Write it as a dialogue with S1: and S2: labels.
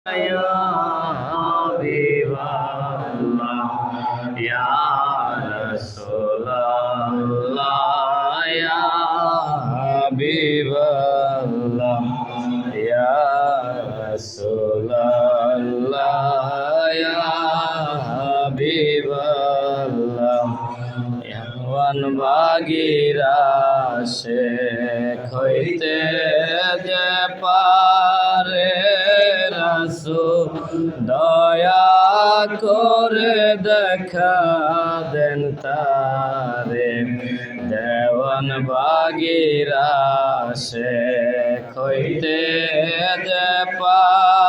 S1: Ya Habiballah, Ya Rasulallah, Ya Habiballah, Ya Rasulallah, Ya Habiballah, এমন বাগিরা শেখ হইতে যে পারে রাসূল দয়া করে দেখা দেন তারে দেওয়ান বাগিরা শেখ হইতে যে পারে